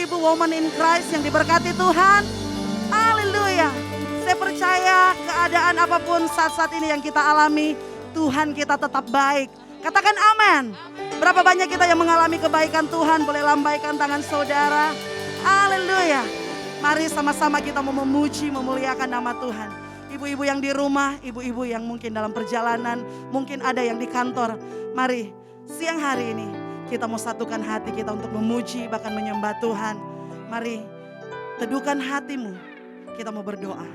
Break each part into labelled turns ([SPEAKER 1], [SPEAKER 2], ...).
[SPEAKER 1] ibu-ibu woman in Christ yang diberkati Tuhan. Haleluya. Saya percaya keadaan apapun saat-saat ini yang kita alami, Tuhan kita tetap baik. Katakan amin. Berapa banyak kita yang mengalami kebaikan Tuhan, boleh lambaikan tangan saudara. Haleluya. Mari sama-sama kita mau memuji, memuliakan nama Tuhan. Ibu-ibu yang di rumah, ibu-ibu yang mungkin dalam perjalanan, mungkin ada yang di kantor. Mari siang hari ini kita mau satukan hati kita untuk memuji bahkan menyembah Tuhan. Mari teduhkan hatimu, kita mau berdoa.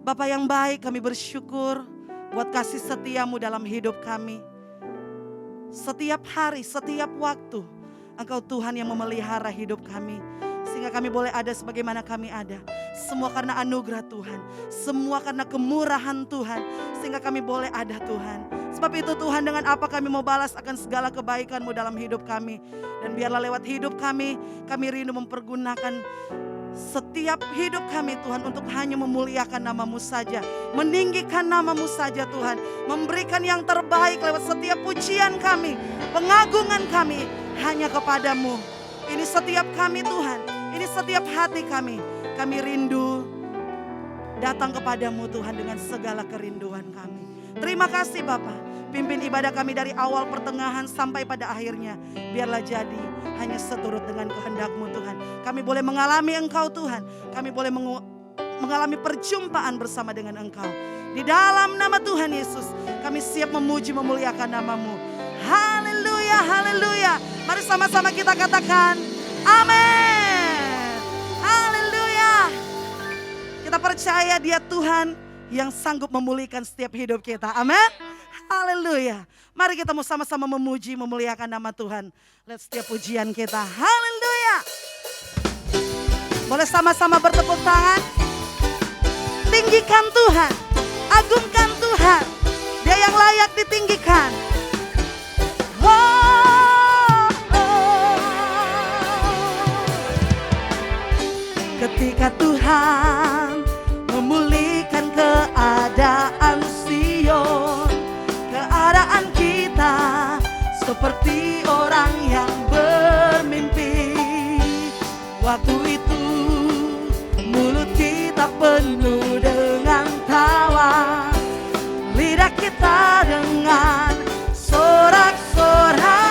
[SPEAKER 1] Bapa yang baik, kami bersyukur buat kasih setiamu dalam hidup kami. Setiap hari, setiap waktu, Engkau Tuhan yang memelihara hidup kami. Sehingga kami boleh ada sebagaimana kami ada. Semua karena anugerah Tuhan. Semua karena kemurahan Tuhan. Sehingga kami boleh ada Tuhan. Sebab itu Tuhan, dengan apa kami mau balas akan segala kebaikan-Mu dalam hidup kami. Dan biarlah lewat hidup kami rindu mempergunakan setiap hidup kami Tuhan untuk hanya memuliakan nama-Mu saja. Meninggikan nama-Mu saja Tuhan. Memberikan yang terbaik lewat setiap pujian kami. Pengagungan kami hanya kepadamu. Ini setiap kami Tuhan. Ini setiap hati kami. Kami rindu datang kepadamu Tuhan dengan segala kerinduan kami. Terima kasih Bapa. Pimpin ibadah kami dari awal pertengahan sampai pada akhirnya. Biarlah jadi hanya seturut dengan kehendak-Mu Tuhan. Kami boleh mengalami Engkau Tuhan. Kami boleh mengalami perjumpaan bersama dengan Engkau. Di dalam nama Tuhan Yesus kami siap memuji memuliakan nama-Mu. Haleluya, haleluya. Mari sama-sama kita katakan amin. Haleluya. Kita percaya Dia Tuhan yang sanggup memulihkan setiap hidup kita. Amin. Haleluya. Mari kita mau sama-sama memuji, memuliakan nama Tuhan. Lihat setiap pujian kita. Haleluya. Boleh sama-sama bertepuk tangan. Tinggikan Tuhan. Agungkan Tuhan. Dia yang layak ditinggikan. Ketika Tuhan memulihkan keadaan Sion, keadaan kita seperti orang yang bermimpi. Waktu itu mulut kita penuh dengan tawa, lidah kita dengan sorak-sorai.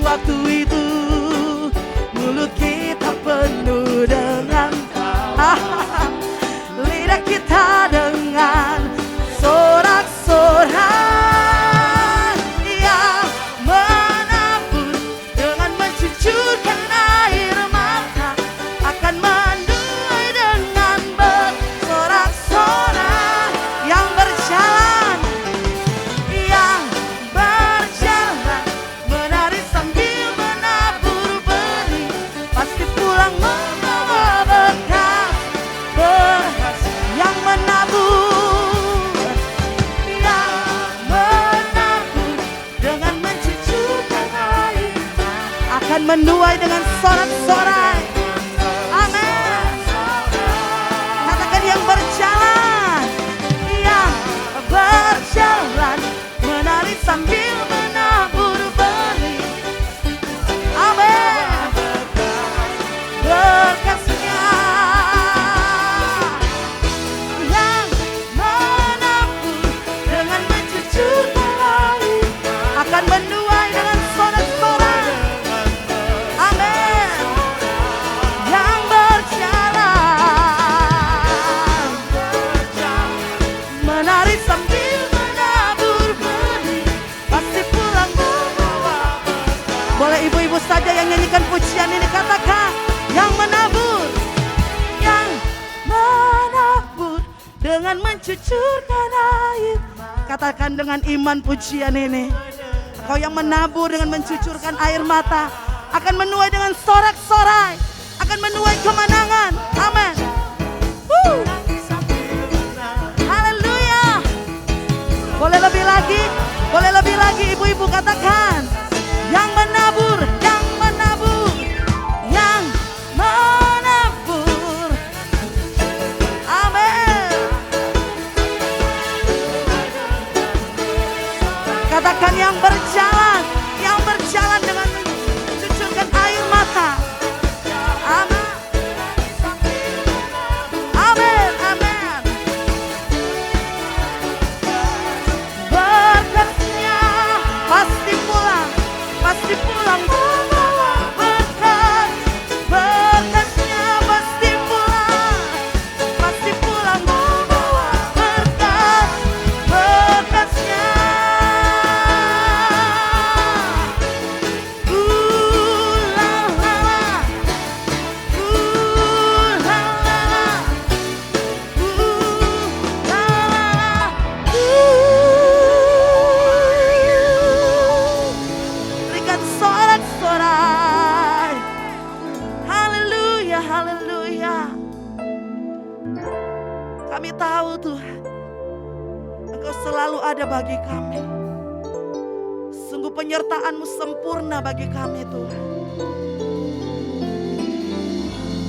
[SPEAKER 1] Waktu itu mulut kita penuh dengan lidah kita dengan sorak-sorai yang menabur dengan mencucurkan air mata, akan menuai dengan bersorak-sorai yang berjalan menari sambil menabur benih, pasti pulang membawa berkat yang menabur dengan mencucurkan air akan menuai dengan sorak-sorai. Amin. Katakan yang berjalan menari sambil menabur benih. Amin. Berkatnya yang menabur dengan mencucurkan air akan menuai dengan sorak-sorai. Amin. mencucurkan air. Katakan dengan iman pujian ini. Kau yang menabur dengan mencucurkan air mata akan menuai dengan sorak-sorai, akan menuai kemenangan. Amin. Haleluya. Boleh lebih lagi? Boleh lebih lagi ibu-ibu katakan. Yang menabur, yang menabur, yang menabur. Amin. Katakan yang berjalan dengan mencucurkan air mata. Amin. Amin, amin. Berkatnya pasti pulang membawa berkat. Berkatnya pasti pulang membawa berkat. Berkatnya. Berikan sorak-sorai. Haleluya, haleluya. Kami tahu Tuhan, Engkau selalu ada bagi kami. Sungguh penyertaan-Mu sempurna bagi kami Tuhan.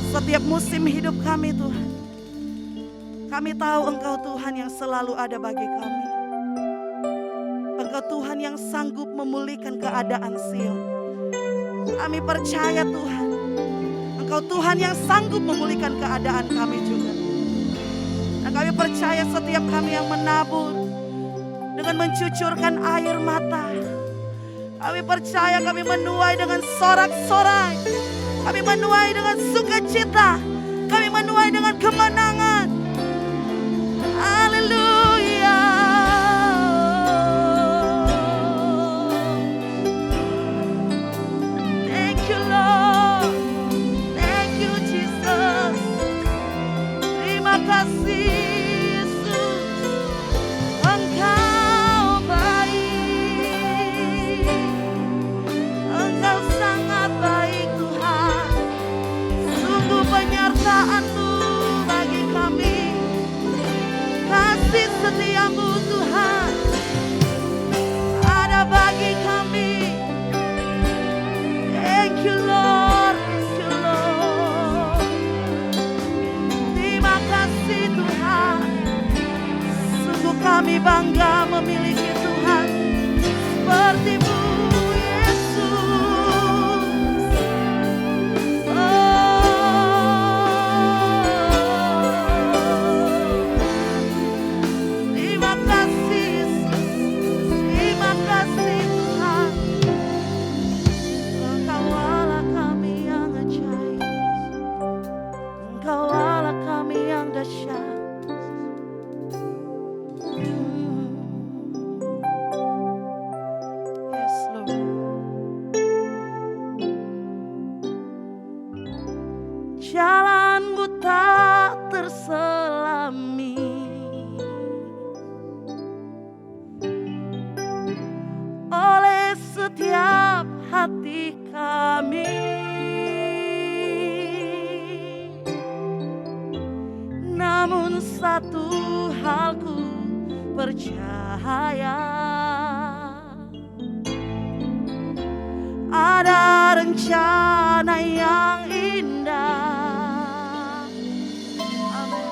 [SPEAKER 1] Setiap musim hidup kami Tuhan, kami tahu Engkau Tuhan yang selalu ada bagi kami. Engkau Tuhan yang sanggup memulihkan keadaan Sion. Kami percaya Tuhan, Engkau Tuhan yang sanggup memulihkan keadaan kami juga. Dan kami percaya setiap kami yang menabur dengan mencucurkan air mata, kami percaya kami menuai dengan sorak-sorai. Kami menuai dengan sukacita. Kami menuai dengan kemenangan. Haleluya. Thank you Lord. Thank you Jesus. Terima kasih Yesus. Engkau baik. Engkau sangat baik Tuhan. Sungguh penyertaan-Mu bagi kami. Kasih setia-Mu Tuhan ada bagi kami. Thank you Lord, thank you Lord. Terima kasih Tuhan. Sungguh kami bangga memiliki Tuhan seperti-Mu Yesus. Terima kasih Yesus. Terima kasih Tuhan. Engkau Allah kami yang ajaib. Engkau Allah kami yang dahsyat. Yes Lord. Jalan-Mu tak terselami. Oleh setiap hati kami, namun satu hal ku percaya, ada rencana yang indah. Amin.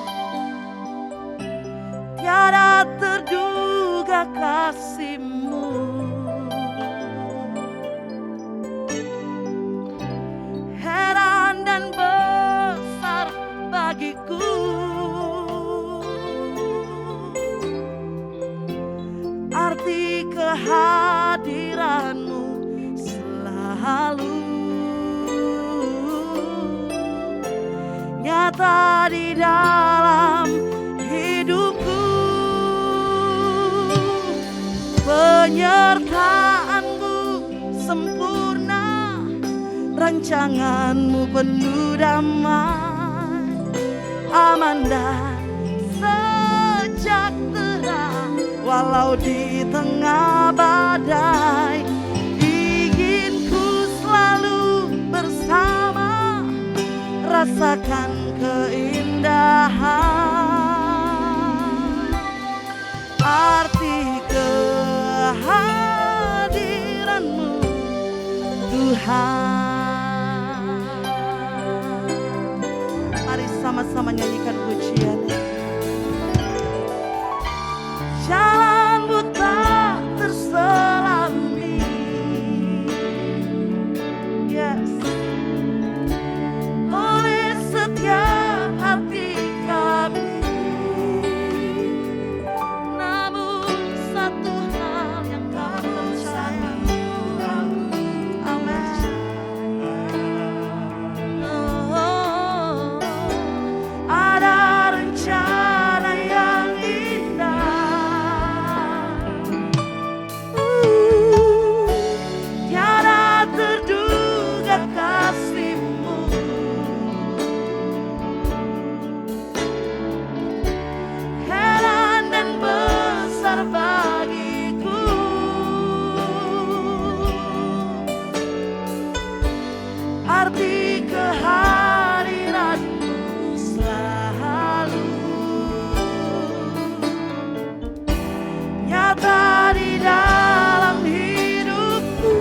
[SPEAKER 1] Tiada terduga kasih-Mu, heran dan besar bagiku. Arti kehadiran-Mu selalu nyata di dalam hidupku. Penyertaan-Mu sempurna, rancangan-Mu penuh damai, aman dan sejahtera. sejahtera walau di tengah badai. Inginku selalu bersama, rasakan keindahan arti kehadiran-Mu Tuhan. Mari sama-sama nyanyikan pujian. Jalan-Mu tak terselami, yes, oleh setiap hati kami. Namun satu hal yang kami percaya, amin. Ada rencana yang indah, tiada terduga kasih-Mu, heran dan besar bagiku. Arti kehadiran-Mu selalu nyata di dalam hidupku.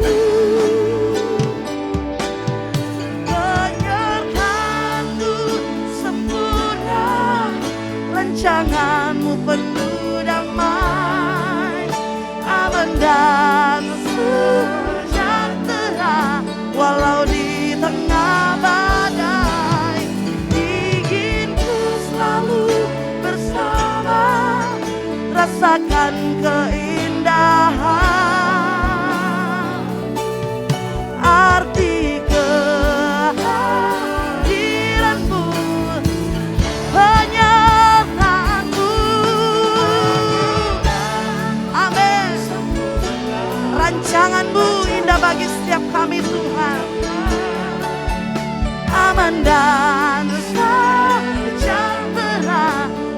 [SPEAKER 1] Penyertaan-Mu sempurna, rancangan-Mu penuh damai, aman dan sejahtera walau di tengah badai. Inginku selalu bersama, rasakan keindahan arti kehadiran-Mu, penyertaan-Mu, amin. Rancangan-Mu indah bagi setiap kami Tuhan, aman dan sejahtera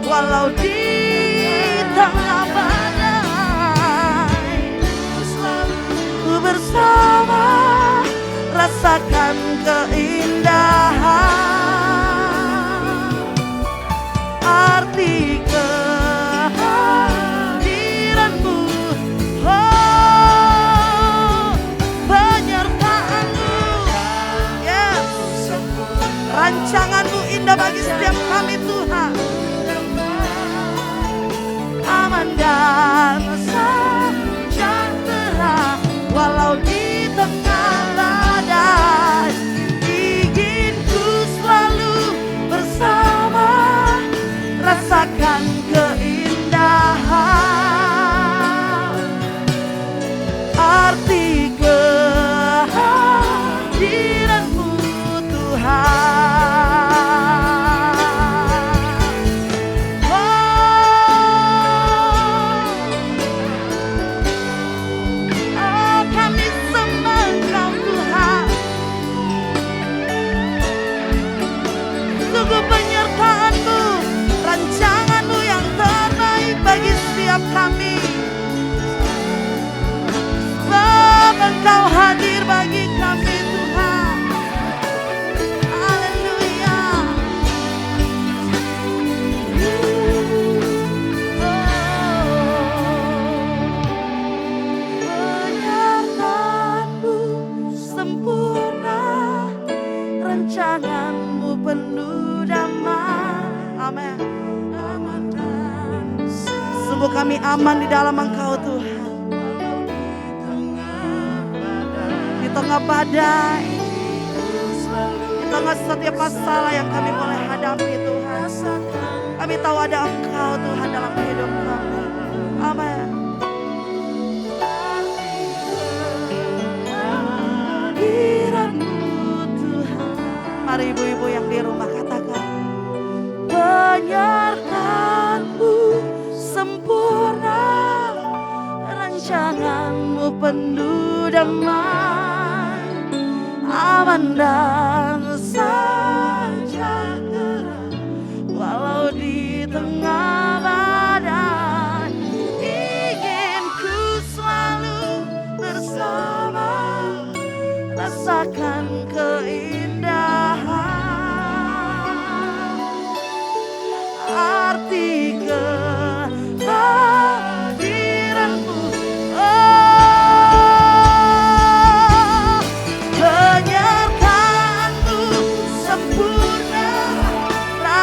[SPEAKER 1] walau di tengah badai. Ku bersama, rasakan keindahan arti kehadiran-Mu, oh, penyertaan-Mu, yes, rancangan-Mu indah bagi setiap kami Tuhan, aman dan sejahtera walau di tengah badai. Inginku selalu bersama, rasakan keindahan arti kehadiran-Mu Tuhan. Penyertaan-Mu, rancangan-Mu yang terbaik bagi setiap kami. Sebab Engkau hadir bagi kami Tuhan. Haleluya. Penyertaan-Mu sempurna, rancangan-Mu penuh damai, amin. Sungguh kami aman di dalam Engkau Tuhan. Di tengah badai, di tengah setiap masalah yang kami boleh hadapi Tuhan, kami tahu ada Engkau Tuhan dalam hidup kami, amin. Mari ibu-ibu yang di rumah katakan, penyertaan-Mu sempurna, rancangan-Mu penuh damai, aman dan sejahtera walau di tengah badai.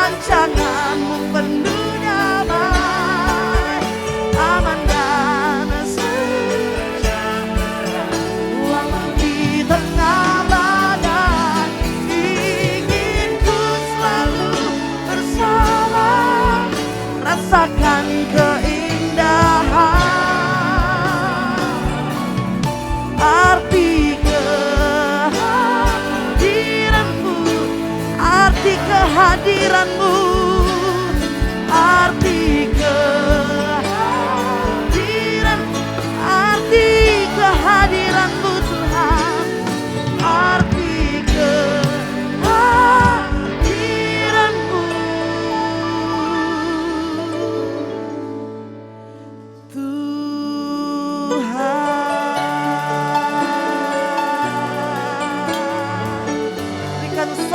[SPEAKER 1] rancanganmu penuh damai, aman dan sejahtera. Walau di tengah badai, ingin ku selalu bersama, rasakan keindahan. Arti kehadiranmu, arti kehadiranmu, arti kehadiran, arti kehadiranmu Tuhan, arti kehadiranmu Tuhan.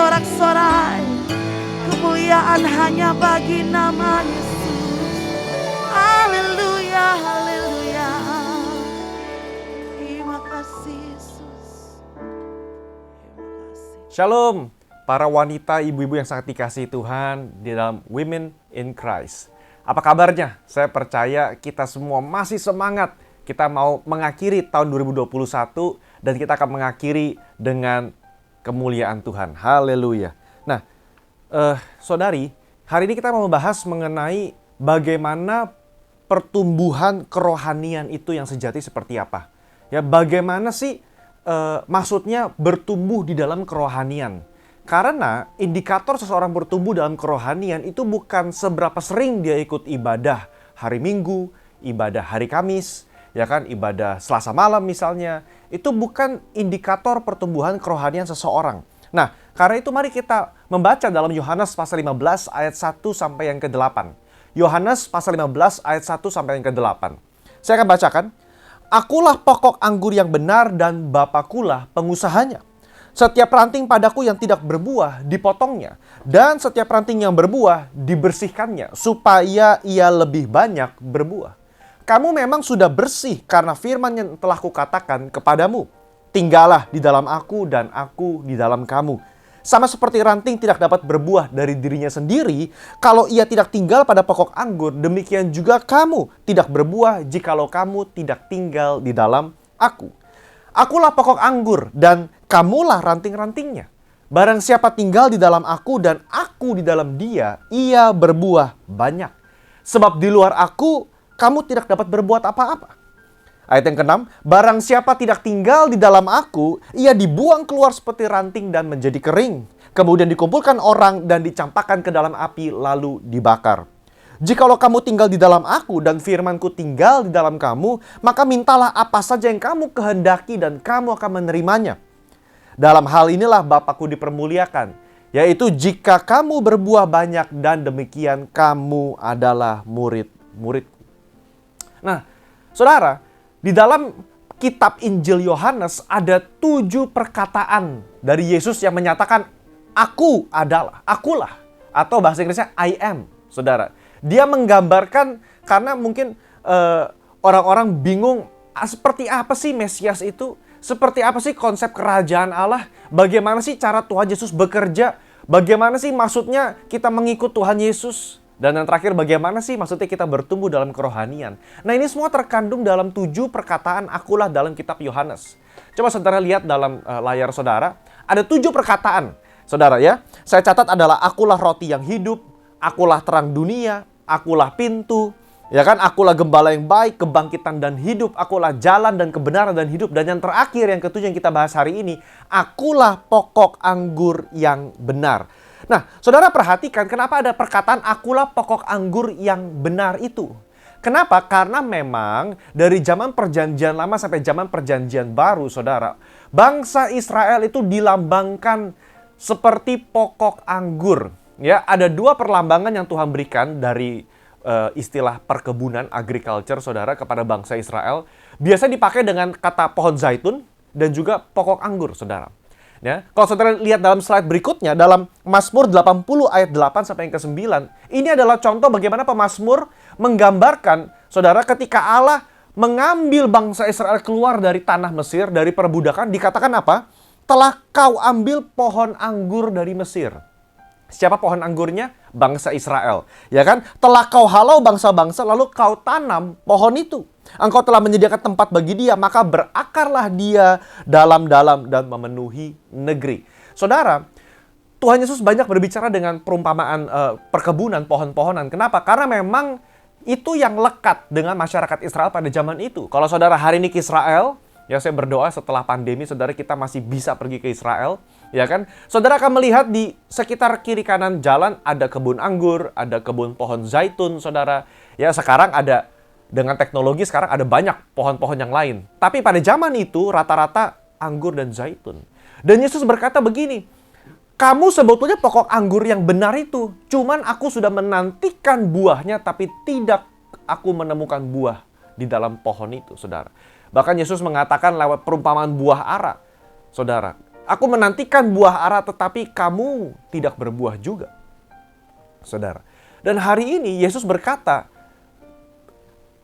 [SPEAKER 1] Sorak-sorai kemuliaan hanya bagi nama Yesus. Haleluya, haleluya. Terima kasih Yesus. Terima kasih.
[SPEAKER 2] Shalom, para wanita, ibu-ibu yang sangat dikasihi Tuhan di dalam Women in Christ. Apa kabarnya? Saya percaya kita semua masih semangat. Kita mau mengakhiri tahun 2021 dan kita akan mengakhiri dengan kemuliaan Tuhan. Haleluya. Nah, saudari, hari ini kita mau membahas mengenai bagaimana pertumbuhan kerohanian itu yang sejati seperti apa. Ya, bagaimana sih maksudnya bertumbuh di dalam kerohanian? Karena indikator seseorang bertumbuh dalam kerohanian itu bukan seberapa sering dia ikut ibadah hari Minggu, ibadah hari Kamis, ya kan, ibadah Selasa malam misalnya. Itu bukan indikator pertumbuhan kerohanian seseorang. Nah, karena itu mari kita membaca dalam Yohanes pasal 15 ayat 1 sampai yang ke-8. Yohanes pasal 15 ayat 1 sampai yang ke-8. Saya akan bacakan. Akulah pokok anggur yang benar dan Bapakulah pengusahanya. Setiap ranting padaku yang tidak berbuah dipotongnya, dan setiap ranting yang berbuah dibersihkannya, supaya ia lebih banyak berbuah. Kamu memang sudah bersih karena firman yang telah kukatakan kepadamu. Tinggallah di dalam aku dan aku di dalam kamu. Sama seperti ranting tidak dapat berbuah dari dirinya sendiri kalau ia tidak tinggal pada pokok anggur, demikian juga kamu tidak berbuah jikalau kamu tidak tinggal di dalam aku. Akulah pokok anggur dan kamulah ranting-rantingnya. Barang siapa tinggal di dalam aku dan aku di dalam dia, ia berbuah banyak. Sebab di luar aku, kamu tidak dapat berbuat apa-apa. Ayat yang ke-6, barang siapa tidak tinggal di dalam aku, ia dibuang keluar seperti ranting dan menjadi kering. Kemudian dikumpulkan orang dan dicampakkan ke dalam api lalu dibakar. Jikalau kamu tinggal di dalam aku dan firmanku tinggal di dalam kamu, maka mintalah apa saja yang kamu kehendaki dan kamu akan menerimanya. Dalam hal inilah Bapakku dipermuliakan, yaitu jika kamu berbuah banyak dan demikian kamu adalah murid-murid. Nah, saudara, di dalam kitab Injil Yohanes ada 7 perkataan dari Yesus yang menyatakan aku adalah, akulah, atau bahasa Inggrisnya I am, saudara. Dia menggambarkan, karena mungkin orang-orang bingung seperti apa sih Mesias itu, seperti apa sih konsep kerajaan Allah, bagaimana sih cara Tuhan Yesus bekerja, bagaimana sih maksudnya kita mengikut Tuhan Yesus. Dan yang terakhir, bagaimana sih maksudnya kita bertumbuh dalam kerohanian. Nah, ini semua terkandung dalam 7 perkataan akulah dalam kitab Yohanes. Coba saudara lihat dalam layar saudara. Ada 7 perkataan. Saudara ya, saya catat adalah akulah roti yang hidup, akulah terang dunia, akulah pintu, ya kan, akulah gembala yang baik, kebangkitan dan hidup, akulah jalan dan kebenaran dan hidup. Dan yang terakhir, yang ketujuh yang kita bahas hari ini, akulah pokok anggur yang benar. Nah, saudara perhatikan kenapa ada perkataan akulah pokok anggur yang benar itu. Kenapa? Karena memang dari zaman perjanjian lama sampai zaman perjanjian baru, saudara, bangsa Israel itu dilambangkan seperti pokok anggur. Ya, ada 2 perlambangan yang Tuhan berikan dari istilah perkebunan, agriculture, saudara, kepada bangsa Israel. Biasa dipakai dengan kata pohon zaitun dan juga pokok anggur, saudara. Ya, kalau saudara lihat dalam slide berikutnya, dalam Mazmur 80 ayat 8 sampai yang ke-9, ini adalah contoh bagaimana pemazmur menggambarkan, saudara, ketika Allah mengambil bangsa Israel keluar dari tanah Mesir, dari perbudakan, dikatakan apa? Telah kau ambil pohon anggur dari Mesir. Siapa pohon anggurnya? Bangsa Israel. Ya kan? Telah kau halau bangsa-bangsa, lalu kau tanam pohon itu. Engkau telah menyediakan tempat bagi dia, maka berakarlah dia dalam-dalam dan memenuhi negeri. Saudara, Tuhan Yesus banyak berbicara dengan perumpamaan perkebunan, pohon-pohonan. Kenapa? Karena memang itu yang lekat dengan masyarakat Israel pada zaman itu. Kalau saudara hari ini ke Israel, ya saya berdoa setelah pandemi saudara kita masih bisa pergi ke Israel. Ya kan? Saudara akan melihat di sekitar kiri kanan jalan ada kebun anggur, ada kebun pohon zaitun, saudara. Ya sekarang ada, dengan teknologi sekarang ada banyak pohon-pohon yang lain. Tapi pada zaman itu rata-rata anggur dan zaitun. Dan Yesus berkata begini, kamu sebetulnya pokok anggur yang benar itu. Cuman aku sudah menantikan buahnya tapi tidak aku menemukan buah di dalam pohon itu, saudara. Bahkan Yesus mengatakan lewat perumpamaan buah ara, saudara. Aku menantikan buah ara tetapi kamu tidak berbuah juga, saudara. Dan hari ini Yesus berkata,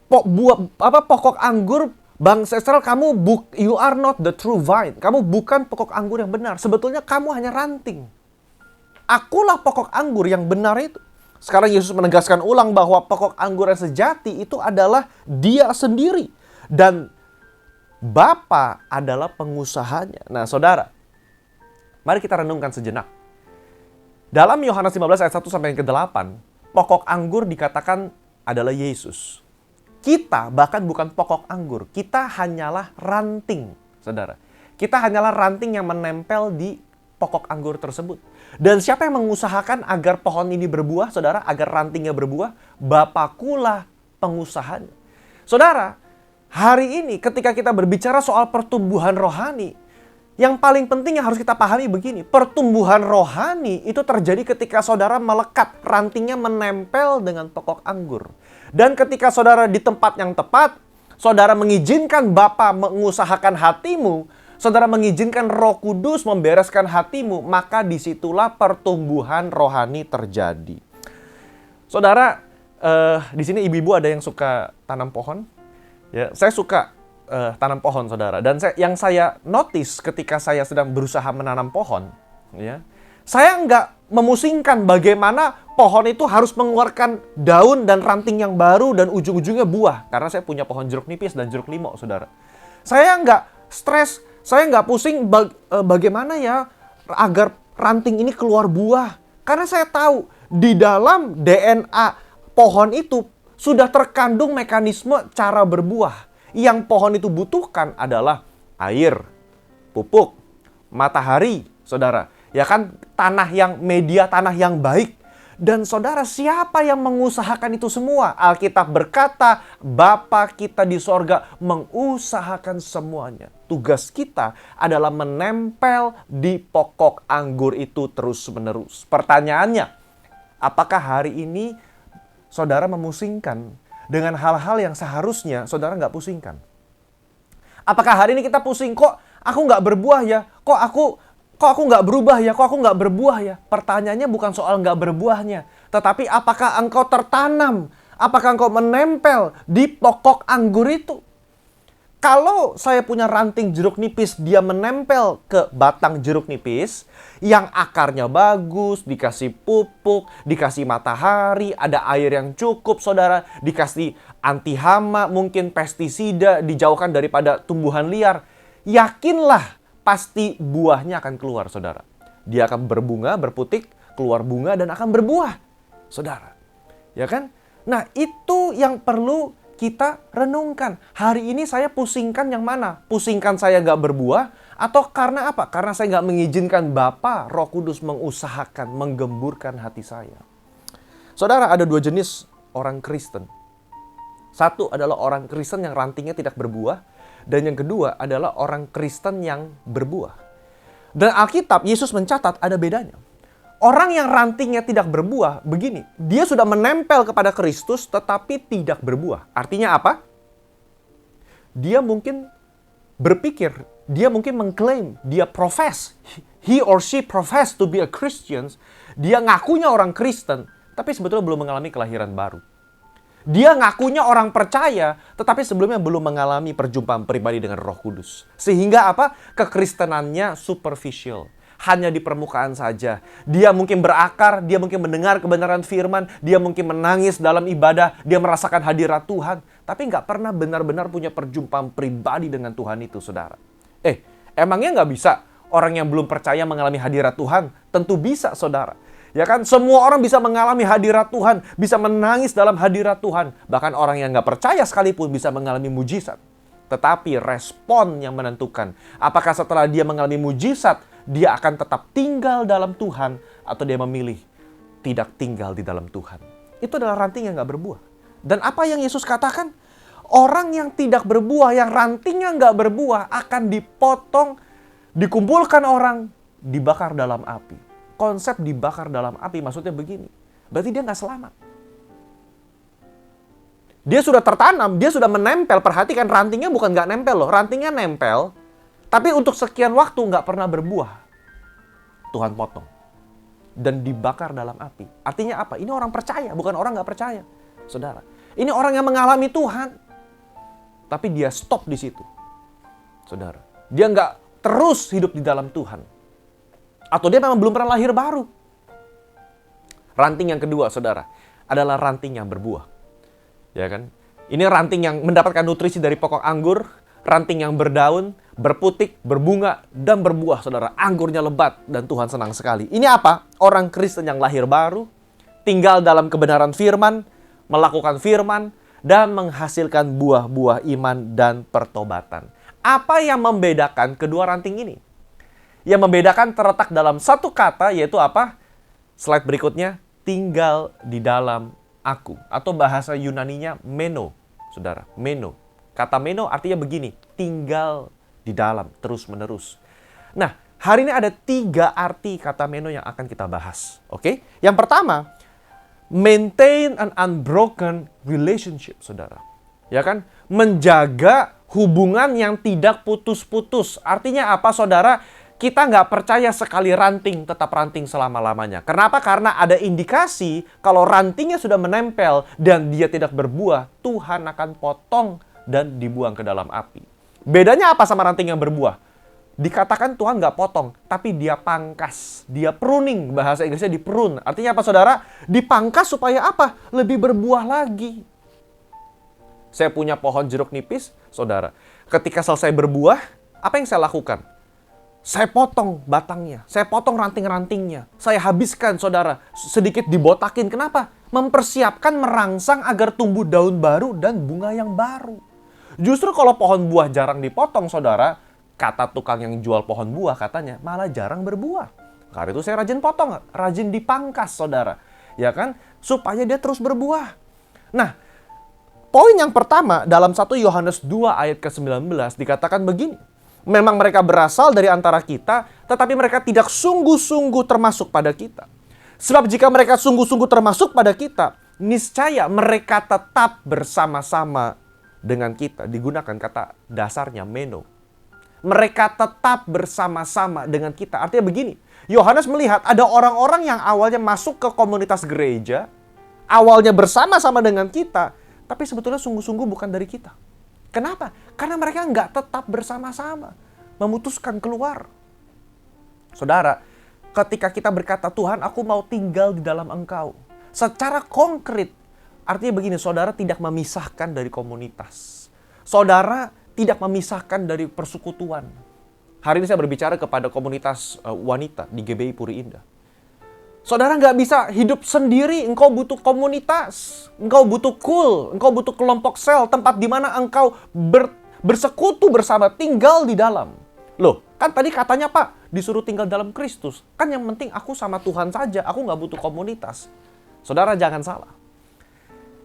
[SPEAKER 2] pokok anggur bangsa Israel, you are not the true vine. Kamu bukan pokok anggur yang benar. Sebetulnya kamu hanya ranting. Akulah pokok anggur yang benar itu. Sekarang Yesus menegaskan ulang bahwa pokok anggur yang sejati itu adalah Dia sendiri. Dan Bapa adalah pengusahanya. Nah saudara, mari kita renungkan sejenak. Dalam Yohanes 15 ayat 1 sampai yang ke-8, pokok anggur dikatakan adalah Yesus. Kita bahkan bukan pokok anggur, kita hanyalah ranting, saudara. Kita hanyalah ranting yang menempel di pokok anggur tersebut. Dan siapa yang mengusahakan agar pohon ini berbuah, saudara, agar rantingnya berbuah? Bapakulah pengusahanya. Saudara, hari ini ketika kita berbicara soal pertumbuhan rohani, yang paling penting yang harus kita pahami begini, pertumbuhan rohani itu terjadi ketika saudara melekat, rantingnya menempel dengan pokok anggur. Dan ketika saudara di tempat yang tepat, saudara mengizinkan Bapa mengusahakan hatimu, saudara mengizinkan Roh Kudus membereskan hatimu, maka disitulah pertumbuhan rohani terjadi. Saudara, di sini ibu-ibu ada yang suka tanam pohon? Ya, saya suka tanam pohon, saudara. Dan yang saya notice ketika saya sedang berusaha menanam pohon, ya, saya nggak memusingkan bagaimana pohon itu harus mengeluarkan daun dan ranting yang baru dan ujung-ujungnya buah. Karena saya punya pohon jeruk nipis dan jeruk limau, saudara. Saya nggak stres, saya nggak pusing bagaimana ya agar ranting ini keluar buah. Karena saya tahu di dalam DNA pohon itu sudah terkandung mekanisme cara berbuah. Yang pohon itu butuhkan adalah air, pupuk, matahari, saudara. Ya kan, media tanah yang baik. Dan saudara, siapa yang mengusahakan itu semua? Alkitab berkata, Bapa kita di sorga mengusahakan semuanya. Tugas kita adalah menempel di pokok anggur itu terus-menerus. Pertanyaannya, apakah hari ini saudara memusingkan dengan hal-hal yang seharusnya saudara nggak pusingkan? Apakah hari ini kita pusing, kok aku nggak berbuah ya? Kok aku nggak berubah ya? Kok aku nggak berbuah ya? Pertanyaannya bukan soal nggak berbuahnya, tetapi apakah engkau tertanam? Apakah engkau menempel di pokok anggur itu? Kalau saya punya ranting jeruk nipis, dia menempel ke batang jeruk nipis yang akarnya bagus, dikasih pupuk, dikasih matahari, ada air yang cukup, saudara, dikasih anti hama, mungkin pestisida, dijauhkan daripada tumbuhan liar. Yakinlah pasti buahnya akan keluar, saudara. Dia akan berbunga, berputik, keluar bunga dan akan berbuah, saudara. Ya kan? Nah, itu yang perlu kita renungkan. Hari ini saya pusingkan yang mana? Pusingkan saya nggak berbuah? Atau karena apa? Karena saya nggak mengizinkan Bapa, Roh Kudus mengusahakan, menggemburkan hati saya. Saudara, ada dua jenis orang Kristen. Satu adalah orang Kristen yang rantingnya tidak berbuah. Dan yang kedua adalah orang Kristen yang berbuah. Dan Alkitab, Yesus mencatat ada bedanya. Orang yang rantingnya tidak berbuah, begini, dia sudah menempel kepada Kristus tetapi tidak berbuah. Artinya apa? Dia mungkin berpikir, dia mungkin mengklaim, dia profess, he or she profess to be a Christian, dia ngakunya orang Kristen, tapi sebetulnya belum mengalami kelahiran baru. Dia ngakunya orang percaya, tetapi sebelumnya belum mengalami perjumpaan pribadi dengan Roh Kudus. Sehingga apa? Kekristenannya superficial. hanya di permukaan saja. Dia mungkin berakar, dia mungkin mendengar kebenaran firman, dia mungkin menangis dalam ibadah, dia merasakan hadirat Tuhan, tapi nggak pernah benar-benar punya perjumpaan pribadi dengan Tuhan itu, saudara. Emangnya nggak bisa orang yang belum percaya mengalami hadirat Tuhan? Tentu bisa, saudara. Ya kan, semua orang bisa mengalami hadirat Tuhan, bisa menangis dalam hadirat Tuhan. Bahkan orang yang nggak percaya sekalipun bisa mengalami mujizat. Tetapi respon yang menentukan, apakah setelah dia mengalami mujizat, dia akan tetap tinggal dalam Tuhan, atau dia memilih tidak tinggal di dalam Tuhan. Itu adalah ranting yang nggak berbuah. Dan apa yang Yesus katakan? Orang yang tidak berbuah, yang rantingnya nggak berbuah, akan dipotong, dikumpulkan orang, dibakar dalam api. Konsep dibakar dalam api maksudnya begini. Berarti dia nggak selamat. Dia sudah tertanam, dia sudah menempel. Perhatikan, rantingnya bukan nggak nempel loh. Rantingnya nempel, tapi untuk sekian waktu nggak pernah berbuah. Tuhan potong. Dan dibakar dalam api. Artinya apa? Ini orang percaya, bukan orang nggak percaya. Saudara, ini orang yang mengalami Tuhan. Tapi dia stop di situ. Saudara, dia nggak terus hidup di dalam Tuhan. Atau dia memang belum pernah lahir baru. Ranting yang kedua, saudara, adalah ranting yang berbuah. Ya kan? Ini ranting yang mendapatkan nutrisi dari pokok anggur, ranting yang berdaun, berputik, berbunga, dan berbuah, saudara. Anggurnya lebat dan Tuhan senang sekali. Ini apa? Orang Kristen yang lahir baru, tinggal dalam kebenaran firman, melakukan firman, dan menghasilkan buah-buah iman dan pertobatan. Apa yang membedakan kedua ranting ini? Yang membedakan terletak dalam satu kata, yaitu apa? Slide berikutnya, tinggal di dalam aku. Atau bahasa Yunaninya meno, saudara. Meno. Kata meno artinya begini, tinggal di dalam, terus menerus. Nah, hari ini ada 3 arti kata meno yang akan kita bahas. Oke? Yang pertama, maintain an unbroken relationship, saudara. Ya kan? Menjaga hubungan yang tidak putus-putus. Artinya apa, saudara? Kita nggak percaya sekali ranting tetap ranting selama-lamanya. Kenapa? Karena ada indikasi kalau rantingnya sudah menempel dan dia tidak berbuah, Tuhan akan potong dan dibuang ke dalam api. Bedanya apa sama ranting yang berbuah? Dikatakan Tuhan nggak potong, tapi dia pangkas. Dia pruning, bahasa Inggrisnya diprune. Artinya apa, saudara? Dipangkas supaya apa? Lebih berbuah lagi. Saya punya pohon jeruk nipis, saudara. Ketika selesai berbuah, apa yang saya lakukan? Saya potong batangnya, saya potong ranting-rantingnya. Saya habiskan, saudara, sedikit dibotakin. Kenapa? Mempersiapkan merangsang agar tumbuh daun baru dan bunga yang baru. Justru kalau pohon buah jarang dipotong, saudara, kata tukang yang jual pohon buah katanya, malah jarang berbuah. Karena itu saya rajin potong, rajin dipangkas, saudara. Ya kan? Supaya dia terus berbuah. Nah, poin yang pertama dalam 1 Yohanes 2 ayat ke-19 dikatakan begini. Memang mereka berasal dari antara kita, tetapi mereka tidak sungguh-sungguh termasuk pada kita. Sebab jika mereka sungguh-sungguh termasuk pada kita, niscaya mereka tetap bersama-sama dengan kita. Digunakan kata dasarnya meno. Mereka tetap bersama-sama dengan kita. Artinya begini, Yohanes melihat ada orang-orang yang awalnya masuk ke komunitas gereja, awalnya bersama-sama dengan kita, tapi sebetulnya sungguh-sungguh bukan dari kita. Kenapa? Karena mereka nggak tetap bersama-sama. Memutuskan keluar. Saudara, ketika kita berkata, Tuhan, aku mau tinggal di dalam Engkau. Secara konkret, artinya begini, saudara tidak memisahkan dari komunitas. Saudara tidak memisahkan dari persekutuan. Hari ini saya berbicara kepada komunitas wanita di GBI Puri Indah. Saudara nggak bisa hidup sendiri, engkau butuh komunitas, engkau butuh engkau butuh kelompok sel, tempat di mana engkau bersekutu bersama, tinggal di dalam. Loh, kan tadi katanya Pak, disuruh tinggal dalam Kristus. Kan yang penting aku sama Tuhan saja, aku nggak butuh komunitas. Saudara jangan salah.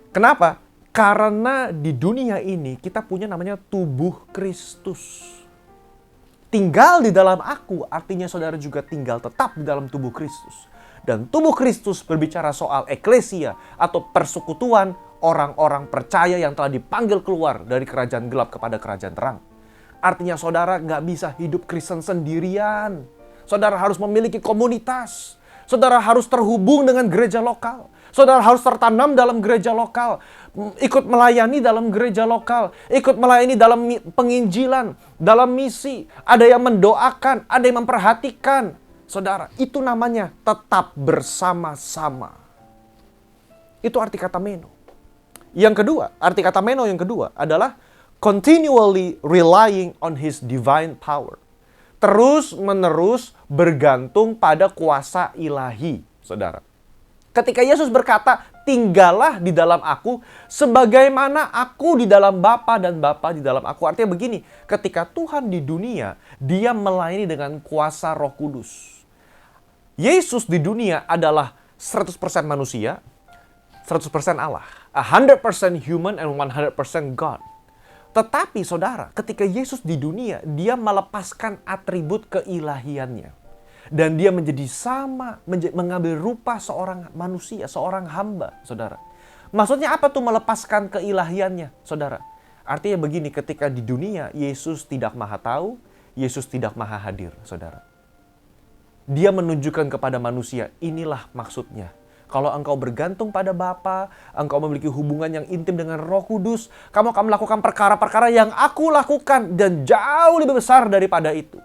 [SPEAKER 2] Kenapa? Karena di dunia ini kita punya namanya tubuh Kristus. Tinggal di dalam aku, artinya saudara juga tinggal tetap di dalam tubuh Kristus. Dan tubuh Kristus berbicara soal eklesia atau persekutuan orang-orang percaya yang telah dipanggil keluar dari kerajaan gelap kepada kerajaan terang. Artinya saudara nggak bisa hidup Kristen sendirian. Saudara harus memiliki komunitas. Saudara harus terhubung dengan gereja lokal. Saudara harus tertanam dalam gereja lokal. Ikut melayani dalam gereja lokal. Ikut melayani dalam penginjilan, dalam misi. Ada yang mendoakan, ada yang memperhatikan. Saudara, itu namanya tetap bersama-sama. Itu arti kata meno. Yang kedua, arti kata meno yang kedua adalah continually relying on His divine power. Terus-menerus bergantung pada kuasa ilahi, saudara. Ketika Yesus berkata, tinggallah di dalam aku, sebagaimana aku di dalam Bapa dan Bapa di dalam aku. Artinya begini, ketika Tuhan di dunia, dia melayani dengan kuasa Roh Kudus. Yesus di dunia adalah 100% manusia, 100% Allah. 100% human and 100% God. Tetapi saudara, ketika Yesus di dunia, dia melepaskan atribut keilahiannya. Dan dia menjadi sama, mengambil rupa seorang manusia, seorang hamba, saudara. Maksudnya apa tuh melepaskan keilahiannya, saudara? Artinya begini, ketika di dunia, Yesus tidak maha tahu, Yesus tidak maha hadir, saudara. Dia menunjukkan kepada manusia, inilah maksudnya. Kalau engkau bergantung pada Bapa, engkau memiliki hubungan yang intim dengan Roh Kudus, kamu akan melakukan perkara-perkara yang aku lakukan dan jauh lebih besar daripada itu.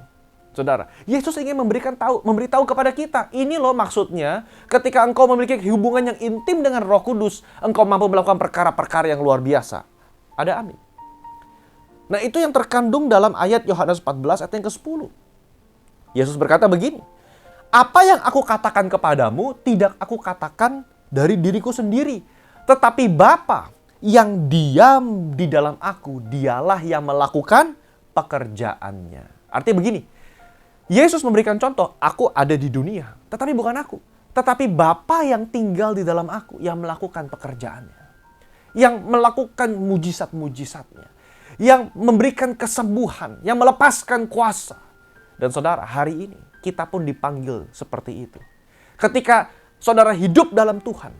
[SPEAKER 2] Saudara, Yesus ingin memberitahu kepada kita, ini loh maksudnya ketika engkau memiliki hubungan yang intim dengan Roh Kudus, engkau mampu melakukan perkara-perkara yang luar biasa. Ada amin. Nah, itu yang terkandung dalam ayat Yohanes 14 ayat yang ke-10. Yesus berkata begini, apa yang aku katakan kepadamu tidak aku katakan dari diriku sendiri, tetapi Bapa yang diam di dalam aku, dialah yang melakukan pekerjaannya. Artinya begini, Yesus memberikan contoh, aku ada di dunia, tetapi bukan aku. Tetapi Bapa yang tinggal di dalam aku, yang melakukan pekerjaannya. Yang melakukan mujizat-mujizatnya. Yang memberikan kesembuhan, yang melepaskan kuasa. Dan saudara, hari ini kita pun dipanggil seperti itu. Ketika saudara hidup dalam Tuhan,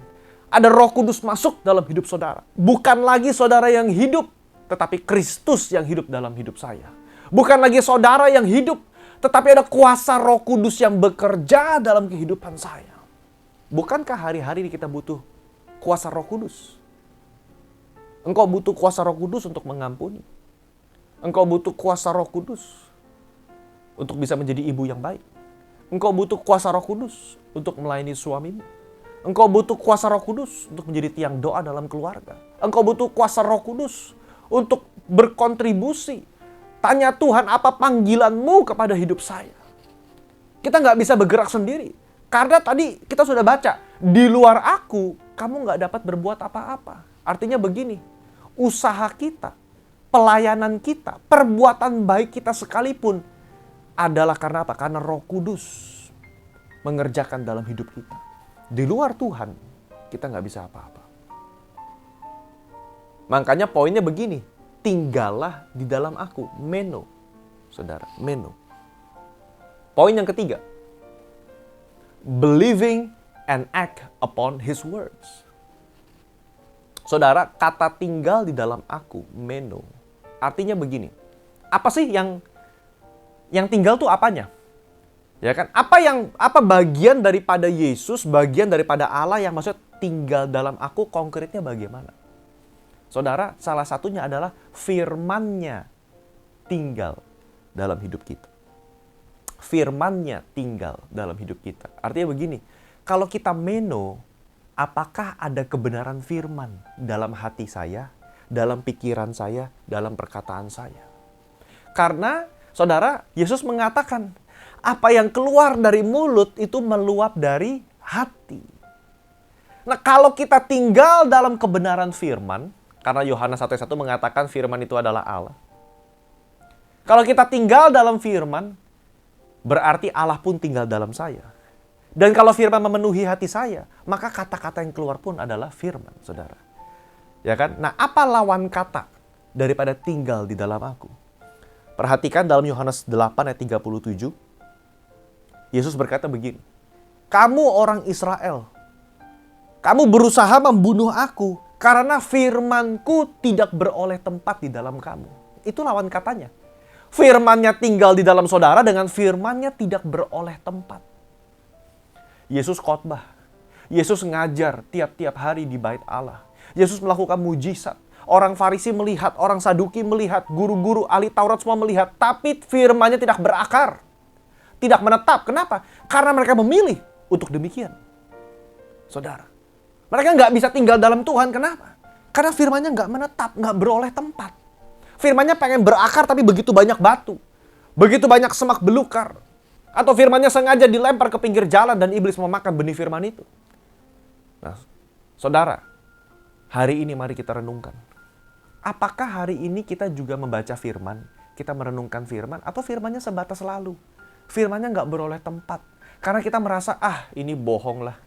[SPEAKER 2] ada Roh Kudus masuk dalam hidup saudara. Bukan lagi saudara yang hidup, tetapi Kristus yang hidup dalam hidup saya. Bukan lagi saudara yang hidup, tetapi ada kuasa Roh Kudus yang bekerja dalam kehidupan saya. Bukankah hari-hari ini kita butuh kuasa Roh Kudus? Engkau butuh kuasa Roh Kudus untuk mengampuni. Engkau butuh kuasa Roh Kudus untuk bisa menjadi ibu yang baik. Engkau butuh kuasa Roh Kudus untuk melayani suamimu. Engkau butuh kuasa Roh Kudus untuk menjadi tiang doa dalam keluarga. Engkau butuh kuasa Roh Kudus untuk berkontribusi. Tanya Tuhan, apa panggilanmu kepada hidup saya? Kita nggak bisa bergerak sendiri. Karena tadi kita sudah baca, di luar aku, kamu nggak dapat berbuat apa-apa. Artinya begini, usaha kita, pelayanan kita, perbuatan baik kita sekalipun, adalah karena apa? Karena Roh Kudus mengerjakan dalam hidup kita. Di luar Tuhan, kita nggak bisa apa-apa. Makanya poinnya begini, tinggallah di dalam aku, meno. Saudara, meno. Poin yang ketiga, believing and act upon His words. Saudara, kata tinggal di dalam aku, meno, artinya begini. Apa sih yang tinggal tuh apanya? Ya kan? Apa bagian daripada Yesus, bagian daripada Allah yang maksud tinggal dalam aku, konkretnya bagaimana? Saudara, salah satunya adalah firman-Nya tinggal dalam hidup kita. Firman-Nya tinggal dalam hidup kita. Artinya begini, kalau kita meno, apakah ada kebenaran firman dalam hati saya, dalam pikiran saya, dalam perkataan saya? Karena saudara, Yesus mengatakan, apa yang keluar dari mulut itu meluap dari hati. Nah, kalau kita tinggal dalam kebenaran firman, karena Yohanes 1:1 mengatakan firman itu adalah Allah. Kalau kita tinggal dalam firman, berarti Allah pun tinggal dalam saya. Dan kalau firman memenuhi hati saya, maka kata-kata yang keluar pun adalah firman, saudara. Ya kan? Nah, apa lawan kata daripada tinggal di dalam aku? Perhatikan dalam Yohanes 8 ayat 37, Yesus berkata begini, kamu orang Israel, kamu berusaha membunuh aku karena firmanku tidak beroleh tempat di dalam kamu. Itu lawan katanya. Firman-Nya tinggal di dalam saudara dengan firman-Nya tidak beroleh tempat. Yesus khotbah. Yesus ngajar tiap-tiap hari di bait Allah. Yesus melakukan mujizat. Orang Farisi melihat, orang Saduki melihat, guru-guru ahli Taurat semua melihat. Tapi firman-Nya tidak berakar. tidak menetap. Kenapa? Karena mereka memilih untuk demikian. Saudara, mereka nggak bisa tinggal dalam Tuhan. Kenapa? Karena firman-Nya nggak menetap, nggak beroleh tempat. Firman-Nya pengen berakar tapi begitu banyak batu. Begitu banyak semak belukar. Atau firman-Nya sengaja dilempar ke pinggir jalan dan iblis memakan benih firman itu. Nah, saudara, hari ini mari kita renungkan. Apakah hari ini kita juga membaca firman, kita merenungkan firman, atau firman-Nya sebatas lalu? Firman-Nya nggak beroleh tempat. Karena kita merasa, ini bohong lah.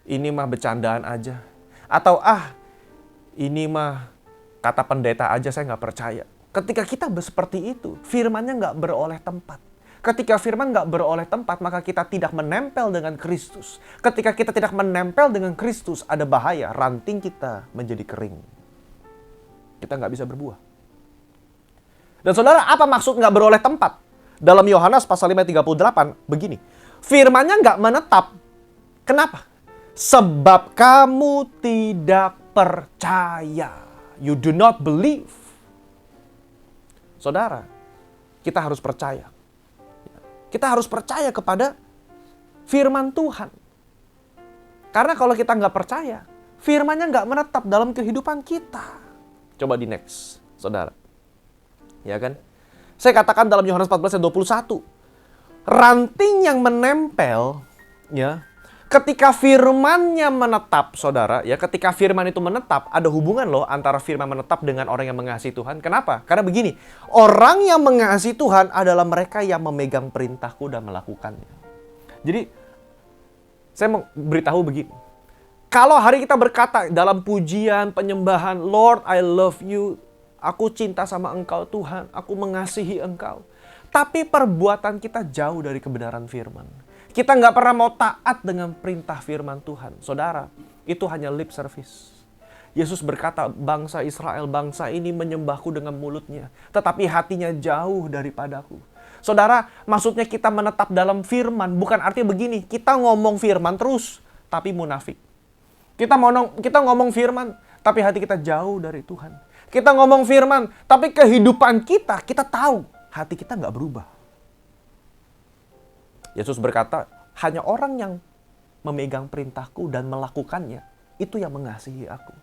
[SPEAKER 2] Ini mah bercandaan aja. Atau ini mah kata pendeta aja, saya nggak percaya. Ketika kita seperti itu, firman-Nya nggak beroleh tempat. Ketika firman nggak beroleh tempat, maka kita tidak menempel dengan Kristus. Ketika kita tidak menempel dengan Kristus, ada bahaya, ranting kita menjadi kering. Kita nggak bisa berbuah. Dan saudara, apa maksud nggak beroleh tempat? Dalam Yohanes pasal 5:38, begini. Firman-Nya nggak menetap. Kenapa? Sebab kamu tidak percaya. You do not believe. Saudara, kita harus percaya. Kita harus percaya kepada firman Tuhan. Karena kalau kita nggak percaya, firman-Nya nggak menetap dalam kehidupan kita. Coba di next, saudara. Ya kan? Saya katakan dalam Yohanes 14 ayat 21. Ranting yang menempel, ya, ketika firman-Nya menetap, saudara, ya, ketika firman itu menetap, ada hubungan loh antara firman menetap dengan orang yang mengasihi Tuhan. Kenapa? Karena begini, orang yang mengasihi Tuhan adalah mereka yang memegang perintahku dan melakukannya. Jadi, saya mau beritahu begini. Kalau hari kita berkata dalam pujian, penyembahan, Lord, I love you, aku cinta sama Engkau Tuhan, aku mengasihi Engkau. Tapi perbuatan kita jauh dari kebenaran firman. Kita nggak pernah mau taat dengan perintah firman Tuhan. Saudara, itu hanya lip service. Yesus berkata, bangsa Israel, bangsa ini menyembahku dengan mulutnya, tetapi hatinya jauh daripadaku. Saudara, maksudnya kita menetap dalam firman, bukan artinya begini, kita ngomong firman terus, tapi munafik. Kita ngomong firman, tapi hati kita jauh dari Tuhan. Kita ngomong firman, tapi kehidupan kita tahu, hati kita nggak berubah. Yesus berkata, hanya orang yang memegang perintahku dan melakukannya, itu yang mengasihi aku.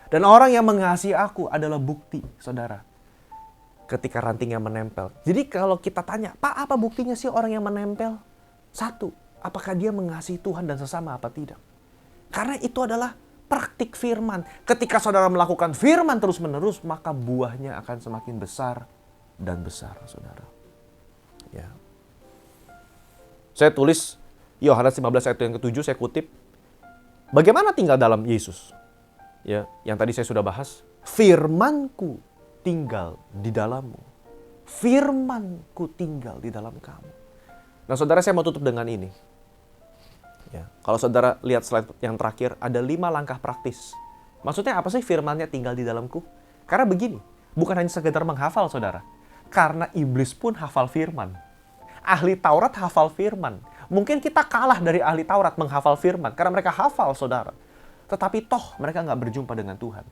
[SPEAKER 2] Dan orang yang mengasihi aku adalah bukti, saudara. Ketika rantingnya menempel. Jadi kalau kita tanya, Pak, apa buktinya sih orang yang menempel? Satu, apakah dia mengasihi Tuhan dan sesama apa tidak? Karena itu adalah praktik firman. Ketika saudara melakukan firman terus-menerus, maka buahnya akan semakin besar dan besar, saudara. Ya. Saya tulis Yohanes 15 ayat yang ke-7, saya kutip. Bagaimana tinggal dalam Yesus? Ya, yang tadi saya sudah bahas. Firman-Ku tinggal di dalammu. Firman-Ku tinggal di dalam kamu. Nah, saudara, saya mau tutup dengan ini. Ya, kalau saudara lihat slide yang terakhir, ada 5 langkah praktis. Maksudnya apa sih firman-Nya tinggal di dalamku? Karena begini, bukan hanya sekedar menghafal, saudara. Karena iblis pun hafal firman. Ahli Taurat hafal firman. Mungkin kita kalah dari ahli Taurat menghafal firman, karena mereka hafal, saudara. Tetapi toh mereka nggak berjumpa dengan Tuhan.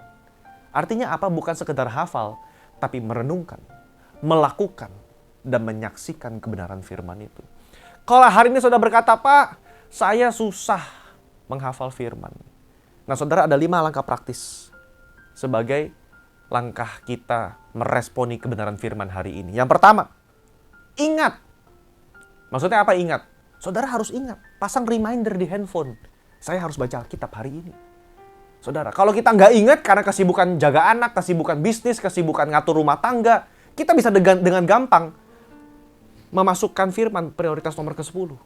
[SPEAKER 2] Artinya apa? Bukan sekedar hafal, tapi merenungkan, melakukan, dan menyaksikan kebenaran firman itu. Kalau hari ini saudara berkata, Pak, saya susah menghafal firman. Nah, saudara, ada 5 langkah praktis sebagai langkah kita meresponi kebenaran firman hari ini. Yang pertama, ingat. Maksudnya apa ingat? Saudara harus ingat. Pasang reminder di handphone. Saya harus baca Alkitab hari ini. Saudara, kalau kita nggak ingat karena kesibukan jaga anak, kesibukan bisnis, kesibukan ngatur rumah tangga, kita bisa dengan gampang memasukkan firman prioritas nomor ke-10.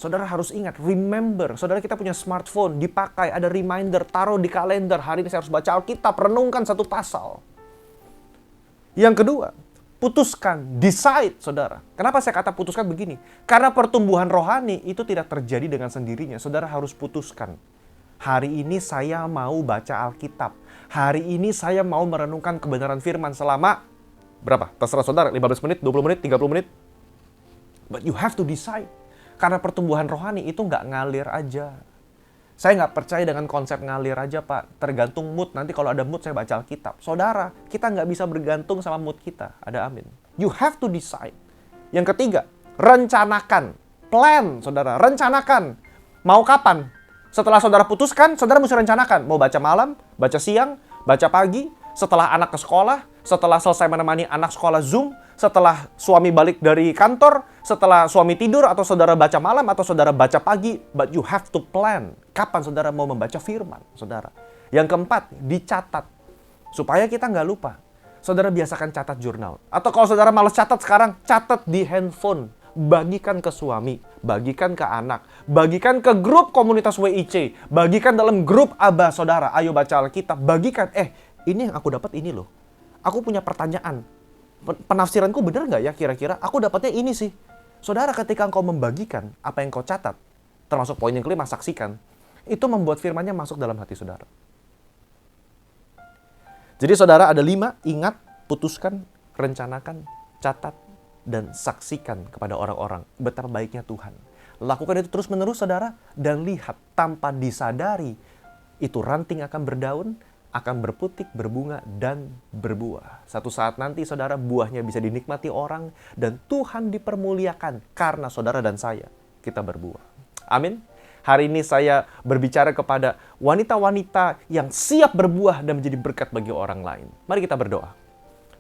[SPEAKER 2] Saudara harus ingat, remember. Saudara, kita punya smartphone, dipakai, ada reminder, taruh di kalender. Hari ini saya harus baca Alkitab, renungkan 1 pasal. Yang kedua, putuskan, decide, saudara. Kenapa saya kata putuskan begini? Karena pertumbuhan rohani itu tidak terjadi dengan sendirinya. Saudara harus putuskan. Hari ini saya mau baca Alkitab. Hari ini saya mau merenungkan kebenaran firman selama berapa? Terserah saudara, 15 menit, 20 menit, 30 menit. But you have to decide. Karena pertumbuhan rohani itu nggak ngalir aja. Saya nggak percaya dengan konsep ngalir aja, Pak. Tergantung mood. Nanti kalau ada mood saya baca Alkitab. Saudara, kita nggak bisa bergantung sama mood kita. Ada amin. You have to decide. Yang ketiga, rencanakan. Plan, saudara, rencanakan. Mau kapan? Setelah saudara putuskan, saudara mesti rencanakan. Mau baca malam, baca siang, baca pagi, setelah anak ke sekolah, setelah selesai menemani anak sekolah Zoom, setelah suami balik dari kantor, setelah suami tidur, atau saudara baca malam, atau saudara baca pagi. But you have to plan. Kapan saudara mau membaca firman, saudara? Yang keempat, dicatat. Supaya kita nggak lupa. Saudara biasakan catat jurnal. Atau kalau saudara malas catat sekarang, catat di handphone. Bagikan ke suami, bagikan ke anak, bagikan ke grup komunitas WIC, bagikan dalam grup Abah saudara. Ayo baca Alkitab, bagikan. Ini yang aku dapat ini loh. Aku punya pertanyaan. Penafsiranku benar nggak ya kira-kira? Aku dapatnya ini sih. Saudara, ketika engkau membagikan apa yang kau catat, termasuk poin yang kelima, saksikan. Itu membuat firmannya masuk dalam hati saudara. Jadi saudara ada 5, ingat, putuskan, rencanakan, catat, dan saksikan kepada orang-orang betapa baiknya Tuhan. Lakukan itu terus-menerus saudara, dan lihat tanpa disadari itu ranting akan berdaun, akan berputik, berbunga, dan berbuah. Satu saat nanti saudara, buahnya bisa dinikmati orang, dan Tuhan dipermuliakan karena saudara dan saya, kita berbuah. Amin. Hari ini saya berbicara kepada wanita-wanita yang siap berbuah dan menjadi berkat bagi orang lain. Mari kita berdoa.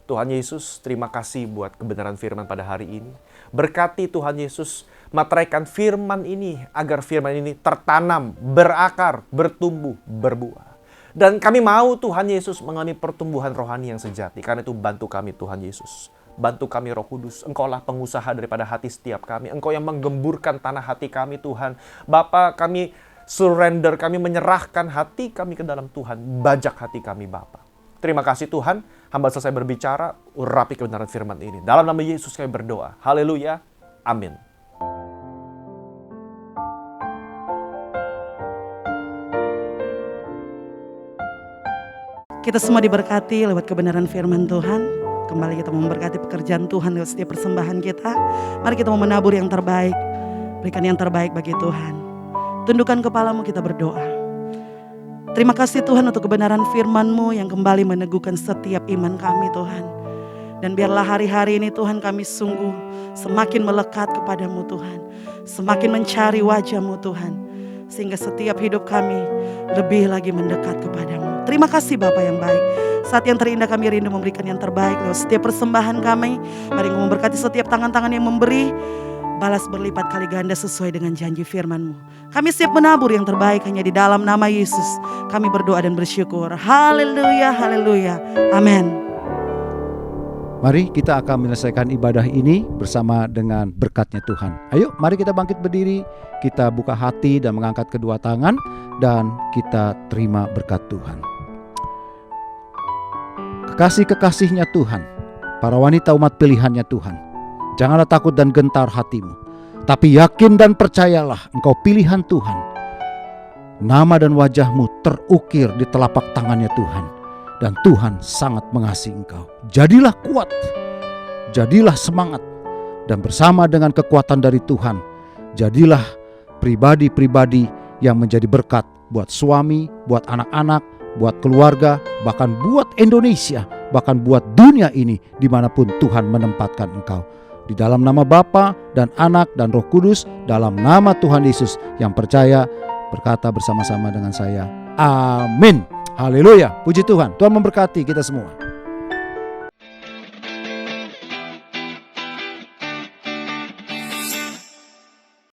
[SPEAKER 2] Tuhan Yesus, terima kasih buat kebenaran firman pada hari ini. Berkati Tuhan Yesus, materaikan firman ini agar firman ini tertanam, berakar, bertumbuh, berbuah. Dan kami mau Tuhan Yesus mengalami pertumbuhan rohani yang sejati. Karena itu bantu kami Tuhan Yesus. Bantu kami Roh Kudus. Engkaulah pengusaha daripada hati setiap kami. Engkau yang menggemburkan tanah hati kami Tuhan. Bapa, kami surrender, kami menyerahkan hati kami ke dalam Tuhan. Bajak hati kami Bapa. Terima kasih Tuhan, hamba selesai berbicara, urapi kebenaran firman ini. Dalam nama Yesus kami berdoa. Haleluya. Amin.
[SPEAKER 1] Kita semua diberkati lewat kebenaran firman Tuhan. Kembali kita memberkati pekerjaan Tuhan lewat setiap persembahan kita. Mari kita mau menabur yang terbaik. Berikan yang terbaik bagi Tuhan. Tundukkan kepalamu, kita berdoa. Terima kasih Tuhan untuk kebenaran firman-Mu yang kembali meneguhkan setiap iman kami Tuhan. Dan biarlah hari-hari ini Tuhan kami sungguh semakin melekat kepadamu Tuhan. Semakin mencari wajah-Mu Tuhan. Sehingga setiap hidup kami lebih lagi mendekat kepadamu. Terima kasih Bapa yang baik. Saat yang terindah kami rindu memberikan yang terbaik lewat setiap persembahan kami. Mari Engkau memberkati setiap tangan-tangan yang memberi. Balas berlipat kali ganda sesuai dengan janji firman-Mu. Kami siap menabur yang terbaik hanya di dalam nama Yesus. Kami berdoa dan bersyukur. Haleluya, haleluya. Amin.
[SPEAKER 3] Mari kita akan menyelesaikan ibadah ini bersama dengan berkatnya Tuhan. Ayo mari kita bangkit berdiri. Kita buka hati dan mengangkat kedua tangan. Dan kita terima berkat Tuhan. Kekasih-kekasihnya Tuhan. Para wanita umat pilihannya Tuhan. Janganlah takut dan gentar hatimu, tapi yakin dan percayalah engkau pilihan Tuhan. Nama dan wajahmu terukir di telapak tangannya Tuhan. Dan Tuhan sangat mengasihi engkau. Jadilah kuat, jadilah semangat. Dan bersama dengan kekuatan dari Tuhan, jadilah pribadi-pribadi yang menjadi berkat buat suami, buat anak-anak, buat keluarga, bahkan buat Indonesia, bahkan buat dunia ini dimanapun Tuhan menempatkan engkau. Di dalam nama Bapa dan Anak dan Roh Kudus, dalam nama Tuhan Yesus yang percaya, berkata bersama-sama dengan saya, amin. Haleluya, puji Tuhan. Tuhan memberkati kita semua.